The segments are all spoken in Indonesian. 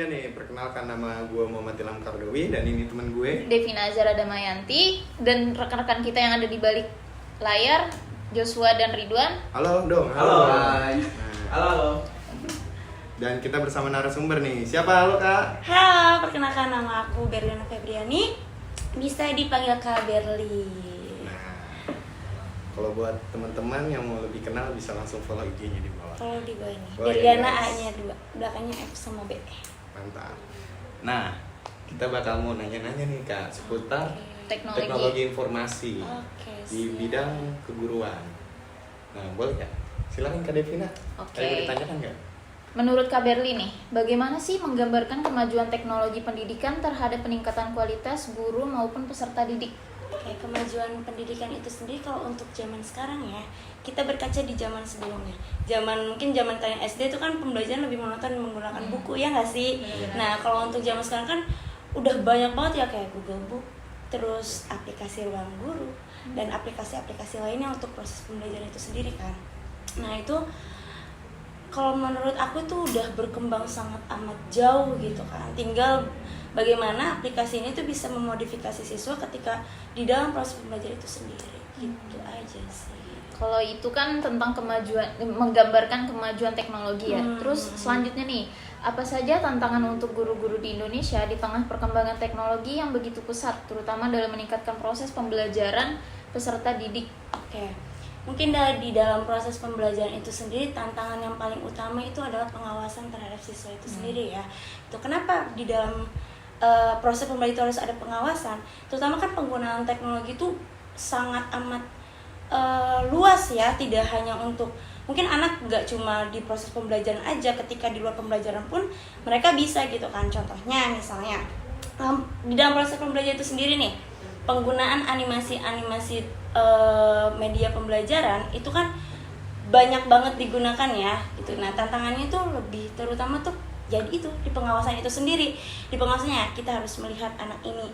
semuanya nih, perkenalkan nama gue Muhammad Ilham Kardowi dan ini teman gue Devina Azara Damayanti dan rekan-rekan kita yang ada di balik layar, Joshua dan Ridwan. Halo dong. Halo. Nah, Halo. dan kita bersama narasumber nih. Siapa halo Kak? Halo, perkenalkan nama aku Berliana Febriani. Bisa dipanggil Kak Berli. Nah, kalau buat teman-teman yang mau lebih kenal bisa langsung follow IG-nya di bawah. Kalau di bawah ini, Oh, Berliana yes. A-nya 2, belakangnya F sama B. Mantap. Nah, kita bakal mau nanya-nanya nih Kak seputar Teknologi. teknologi informasi Oke, di siap. bidang keguruan. Nah, boleh ya? Silakan Kak Devina. Oke. Ada yang mau ditanyakan nggak? Menurut Kak Berli nih, bagaimana sih menggambarkan kemajuan teknologi pendidikan terhadap peningkatan kualitas guru maupun peserta didik? Oke, kemajuan pendidikan itu sendiri kalau untuk zaman sekarang ya, kita berkaca di zaman sebelumnya. Mungkin zaman kalian SD itu kan pembelajaran lebih monoton menggunakan buku, ya nggak sih? Benar-benar. Nah, kalau untuk zaman sekarang kan udah banyak banget ya kayak Google Book, terus aplikasi ruang guru dan aplikasi-aplikasi lainnya untuk proses pembelajaran itu sendiri kan. Nah, itu kalau menurut aku tuh udah berkembang sangat amat jauh gitu kan. Tinggal bagaimana aplikasi ini tuh bisa memodifikasi siswa ketika di dalam proses pembelajaran itu sendiri. Gitu aja sih. Kalau itu kan tentang kemajuan, menggambarkan kemajuan teknologi ya. Hmm. Terus selanjutnya nih, apa saja tantangan untuk guru-guru di Indonesia di tengah perkembangan teknologi yang begitu pesat, terutama dalam meningkatkan proses pembelajaran peserta didik? Oke. Mungkin di dalam proses pembelajaran itu sendiri tantangan yang paling utama itu adalah pengawasan terhadap siswa itu sendiri ya. Itu kenapa di dalam proses pembelajaran harus ada pengawasan, terutama kan penggunaan teknologi itu sangat amat luas ya, tidak hanya untuk mungkin anak nggak cuma di proses pembelajaran aja, ketika di luar pembelajaran pun mereka bisa gitu kan. Contohnya misalnya di dalam proses pembelajaran itu sendiri nih, penggunaan animasi media pembelajaran itu kan banyak banget digunakan ya gitu. Nah, tantangannya tuh lebih terutama tuh jadi itu di pengawasan itu sendiri. Di pengawasannya kita harus melihat anak ini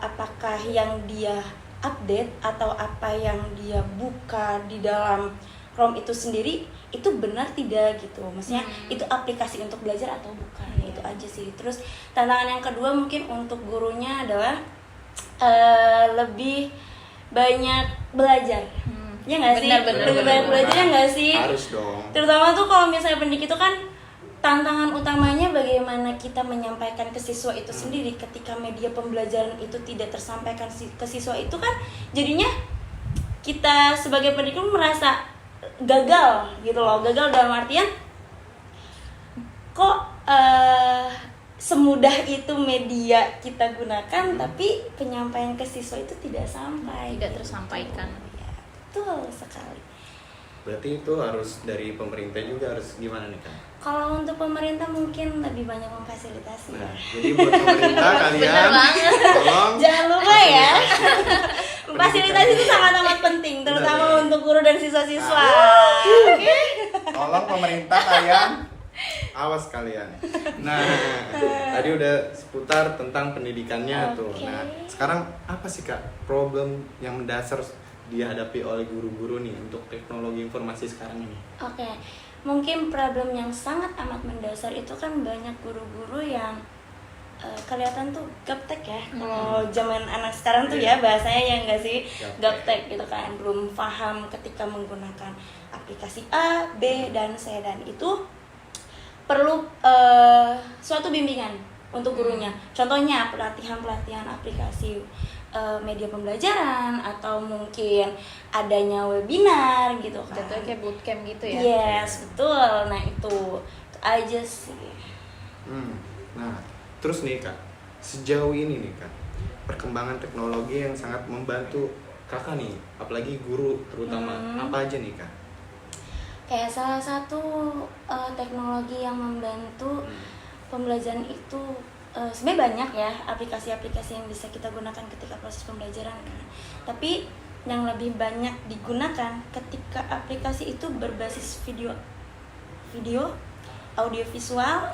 apakah yang dia update atau apa yang dia buka di dalam Chrome itu sendiri itu benar tidak gitu. Maksudnya itu aplikasi untuk belajar atau bukan. Itu aja sih. Terus tantangan yang kedua mungkin untuk gurunya adalah lebih banyak belajar. Ya nggak sih? Benar-benar. Lebih banyak belajar ya nggak sih? Harus dong. Terutama tuh kalau misalnya pendidik itu kan tantangan utamanya bagaimana kita menyampaikan ke siswa itu sendiri. Ketika media pembelajaran itu tidak tersampaikan ke siswa itu kan jadinya kita sebagai pendidik pun merasa gagal gitu loh. Gagal dalam artian kok semudah itu media kita gunakan tapi penyampaian ke siswa itu tidak sampai, Tidak tersampaikan. Ya, betul sekali. Berarti itu harus dari pemerintah juga harus gimana nih Kak? Kalau untuk pemerintah mungkin lebih banyak memfasilitasi. Nah, jadi buat pemerintah kalian Bener banget. tolong Jangan lupa ya, fasilitasi itu sangat amat penting, terutama Bener. untuk guru dan siswa-siswa. Oke. tolong pemerintah kalian awas kalian. Nah, tadi udah seputar tentang pendidikannya tuh. Oke. Nah, sekarang apa sih Kak problem yang mendasar dihadapi oleh guru-guru nih untuk teknologi informasi sekarang ini? Oke, mungkin problem yang sangat amat mendasar itu kan banyak guru-guru yang kelihatan tuh gaptek ya. Kalau zaman anak sekarang tuh ya bahasanya ya enggak sih, gaptek gitu kan, belum paham ketika menggunakan aplikasi A, B, dan C, dan itu perlu suatu bimbingan untuk gurunya. Contohnya pelatihan aplikasi media pembelajaran atau mungkin adanya webinar gitu kan. Jatuhnya kayak bootcamp gitu ya? Yes, betul. Nah, itu aja sih. Nah, terus nih Kak, sejauh ini nih Kak, perkembangan teknologi yang sangat membantu Kakak nih, apalagi guru terutama, apa aja nih Kak? Kayak salah satu teknologi yang membantu pembelajaran itu sebenarnya banyak ya aplikasi-aplikasi yang bisa kita gunakan ketika proses pembelajaran kan. Tapi yang lebih banyak digunakan ketika aplikasi itu berbasis video audiovisual,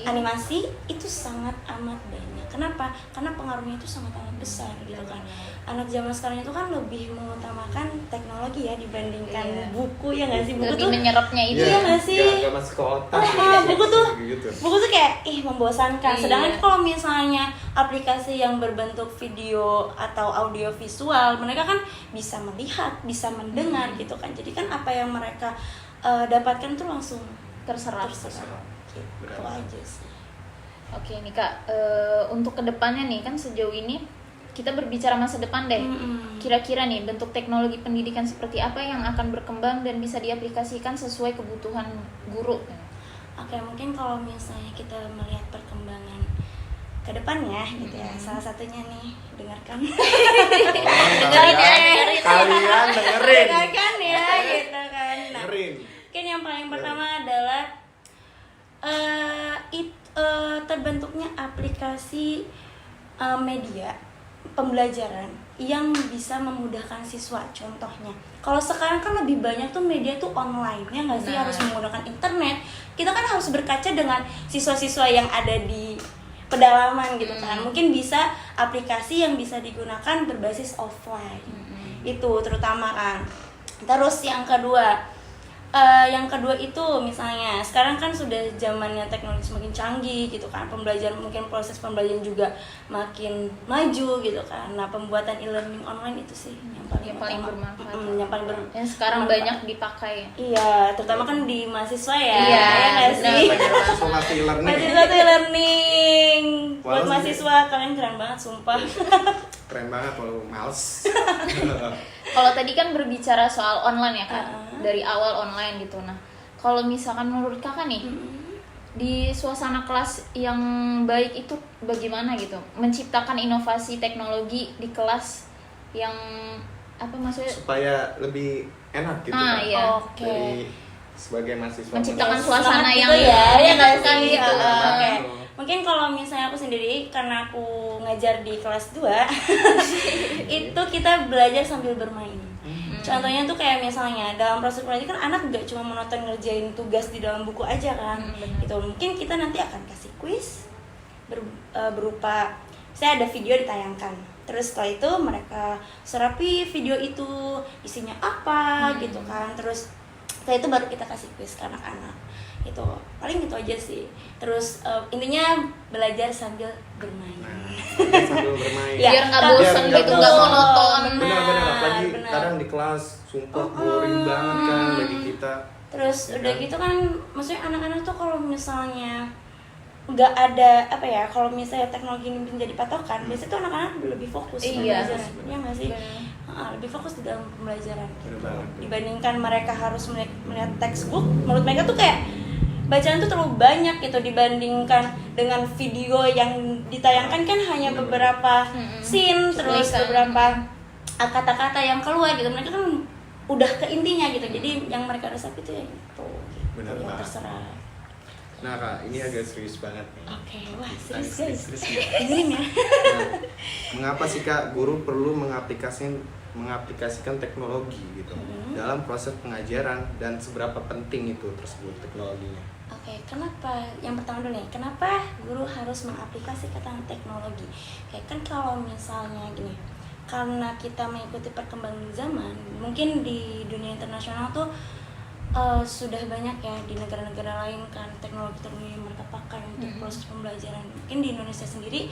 animasi itu sangat amat banyak. Kenapa? Karena pengaruhnya itu sangat amat besar gitu kan. Anak zaman sekarang itu kan lebih mengutamakan teknologi ya dibandingkan buku, ya nggak sih? Buku lebih tuh menyerapnya itu Iya nggak sih? Gak masuk ke otak. buku tuh gitu. buku tuh kayak membosankan. Iya. Sedangkan kalau misalnya aplikasi yang berbentuk video atau audio visual, mereka kan bisa melihat, bisa mendengar gitu kan. Jadi kan apa yang mereka dapatkan tuh langsung terserap. Gitu Benar. aja sih. Oke nih Kak, untuk kedepannya nih kan sejauh ini kita berbicara masa depan deh. Kira-kira nih bentuk teknologi pendidikan seperti apa yang akan berkembang dan bisa diaplikasikan sesuai kebutuhan guru? Oke, mungkin kalau misalnya kita melihat perkembangan ke depannya gitu ya, salah satunya nih dengarkan. Kalian dengerin. Dengarkan ya gitu kan. Nah, Dengerin. mungkin yang paling pertama adalah terbentuknya aplikasi media pembelajaran yang bisa memudahkan siswa. Contohnya, kalau sekarang kan lebih banyak tuh media tuh online, ya nggak sih? Nah. Harus menggunakan internet. Kita kan harus berkaca dengan siswa-siswa yang ada di pedalaman gitu kan. Mungkin bisa aplikasi yang bisa digunakan berbasis offline. Itu terutama kan. Terus yang kedua itu misalnya sekarang kan sudah zamannya teknologi semakin canggih gitu kan, pembelajaran mungkin proses pembelajaran juga makin maju gitu kan. Nah, pembuatan e-learning online itu sih yang paling bermanfaat. yang Yang sekarang banyak dipakai. Iya, terutama kan di mahasiswa ya. Iya, ya nggak benar, sih? Langsung masih e-learning. Mahasiswa tuh e-learning. Buat Walaupun- mahasiswa kalian keren banget sumpah. Keren banget kalau males. Kalau tadi kan berbicara soal online ya Kak, dari awal online gitu. Nah, kalau misalkan menurut Kakak nih, di suasana kelas yang baik itu bagaimana gitu? Menciptakan inovasi teknologi di kelas yang apa maksudnya? Supaya lebih enak gitu Nah, kan. iya. Oke. Dari sebagai mahasiswa. Menciptakan Ya, suasana semangat yang gitu ya nggak menyenangkan sih? gitu. Oke. Betul. Mungkin kalau misalnya aku sendiri, karena aku ngajar di kelas 2 itu kita belajar sambil bermain. Contohnya tuh kayak misalnya dalam proses belajar kan anak gak cuma monoton ngerjain tugas di dalam buku aja kan. Benar. Gitu. Mungkin kita nanti akan kasih kuis berupa saya ada video ditayangkan. Terus setelah itu mereka serapi video itu isinya apa gitu kan. Terus setelah itu baru kita kasih kuis ke anak-anak. Itu paling gitu aja sih. Terus intinya belajar sambil bermain. Sambil bermain. Ya, Biar nggak kan- bosen nggak gitu, nggak bosen. monoton. Benar-benar apalagi benar. kadang di kelas sumpah boring banget kan bagi kita. Terus Ya udah kan? gitu kan, maksudnya anak-anak tuh kalau misalnya nggak ada apa ya, kalau misalnya teknologi ini menjadi patokan, biasanya tuh anak-anak lebih fokus Iya. pembelajaran, ya nggak sih? Benar. Lebih fokus di dalam pembelajaran Benar gitu. banget. Dibandingkan mereka harus melihat textbook, menurut mereka tuh kayak bacaan tuh terlalu banyak gitu dibandingkan dengan video yang ditayangkan kan hanya beberapa scene, terus Cuplikan. beberapa kata-kata yang keluar gitu. Mereka kan udah ke intinya gitu. Jadi yang mereka resapi itu ya itu gitu. Benar Yang banget. terserah. Nah Kak, ini agak serius banget nih. Oke, wah serius guys. Serius nih. Dengerin ya. Nah, mengapa sih Kak guru perlu mengaplikasikan teknologi gitu dalam proses pengajaran dan seberapa penting itu tersebut teknologinya? Oke, kenapa? Yang pertama dulu nih, kenapa guru harus mengaplikasikan teknologi? Kayak kan kalau misalnya gini, karena kita mengikuti perkembangan zaman, mungkin di dunia internasional tuh sudah banyak ya di negara-negara lain kan teknologi-teknologi yang mereka pakai untuk proses pembelajaran. Mungkin di Indonesia sendiri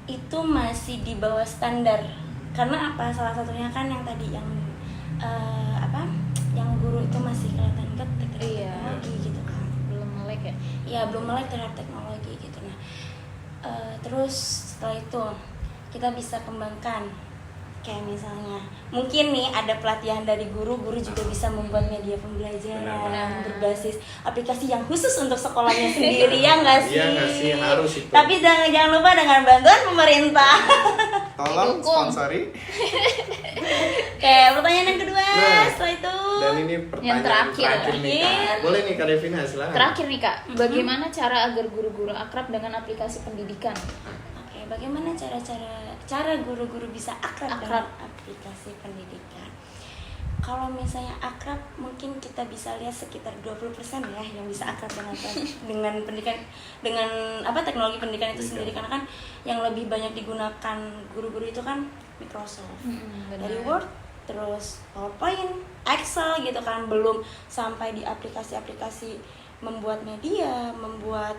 itu masih di bawah standar. Karena apa? Salah satunya kan yang tadi yang yang guru itu masih kelihatan gaptek terhadap Iya. teknologi gitu kan. Belum melek ya? Ya belum melek terhadap teknologi gitu. Nah, terus setelah itu kita bisa kembangkan kayak misalnya mungkin nih ada pelatihan dari guru juga bisa membuat media pembelajaran Benar. berbasis aplikasi yang khusus untuk sekolahnya sendiri ya nggak sih? Iya nggak sih, harus itu. Tapi jangan lupa dengan bantuan pemerintah. Tolong Didukung. sponsori. Oke, pertanyaan yang kedua Nah, setelah itu. Dan ini pertanyaan terakhir. nih Kak. Boleh nih Kak Devina, silakan. Terakhir nih Kak, bagaimana cara agar guru-guru akrab dengan aplikasi pendidikan? Oke, bagaimana cara guru-guru bisa akrab Akrab. dengan aplikasi pendidikan? Kalau misalnya akrab, mungkin kita bisa lihat sekitar 20% ya yang bisa akrab dengan pendidikan, dengan teknologi pendidikan itu sendiri, karena kan yang lebih banyak digunakan guru-guru itu kan Microsoft, dari Word, terus PowerPoint, Excel gitu kan, belum sampai di aplikasi-aplikasi membuat media, membuat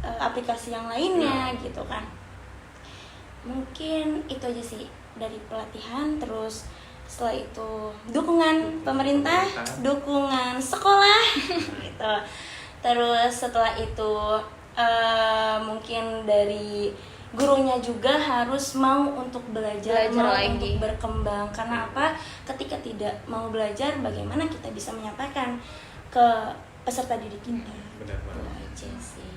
aplikasi yang lainnya gitu kan. Mungkin itu aja sih dari pelatihan. Terus setelah itu dukungan pemerintah, dukungan sekolah gitu. Terus setelah itu mungkin dari gurunya juga harus mau untuk belajar mau lagi, untuk berkembang. Karena apa? Ketika tidak mau belajar, bagaimana kita bisa menyampaikan ke peserta didik kita? Benar banget. Itu aja sih.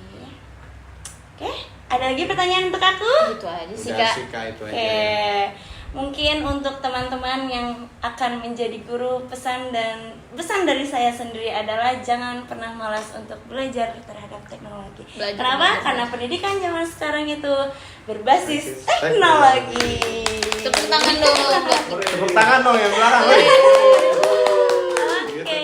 Oke, ada lagi pertanyaan untuk aku? Gitu aja sih, Udah Kak. sih, Kak, itu aja. Oke, mungkin untuk teman-teman yang akan menjadi guru, pesan dari saya sendiri adalah jangan pernah malas untuk belajar terhadap teknologi. Kenapa? Karena pendidikan zaman sekarang itu berbasis teknologi. Tepuk tangan dong. Tepuk tangan dong yang belakang. Oke.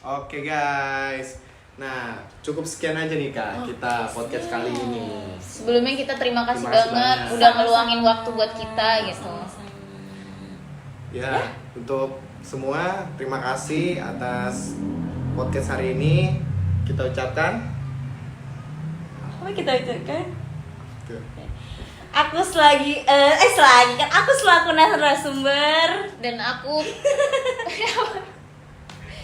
Oke guys. Nah, cukup sekian aja nih Kak kita podcast kali ini. Sebelumnya kita terima kasih Terima kasih banget banyak. udah ngeluangin waktu buat kita gitu. Ya, untuk semua terima kasih atas podcast hari ini. Kita ucapkan Apa kita ucapkan? tuh. Aku aku selaku narasumber Dan aku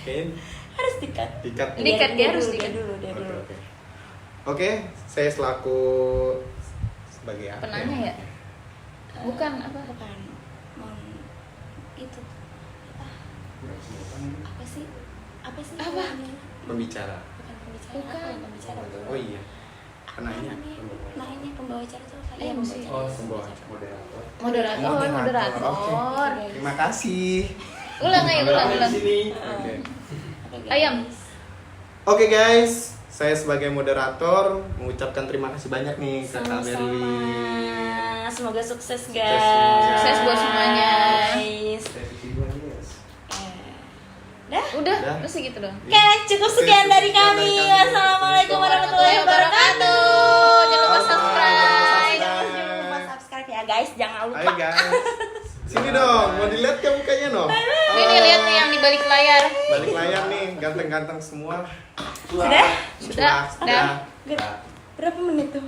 Kayaknya harus dikat. dikat. Dikat, dia harus dia dikat. dulu. Oke. Oke, saya selaku sebagai apa? penanya ya? Bukan apa? Bukan. Itu apa sih? Apa? Pembicara. Bukan pembicara. Bukan. Apa yang pembicara? Oh iya. Penanya. Namanya pembawa acara tuh apa? Iya, Pembawa MC. acara. Oh, pembawa moderator. Moderator. Oke. Terima kasih. Ulang aja, ulang. Oke. Oke, guys. Ayam. Oke guys, saya sebagai moderator mengucapkan terima kasih banyak nih ke Kak Sama-sama. Berlin. Semoga sukses Sukses guys. semoga. Sukses buat semuanya. Guys. Dah. Udah, Udah. terus gitu dong. Oke, cukup sekian dari kami. Wassalamualaikum warahmatullahi wabarakatuh. Jangan lupa Bye-bye. subscribe. Jangan lupa subscribe ya guys, jangan lupa. Ayo guys. Sini dong, mau dilihat ke mukanya dong. Ini lihat nih yang di balik layar. Balik layar nih, ganteng-ganteng semua. Sudah? Sudah. Sudah. Berapa menit tuh?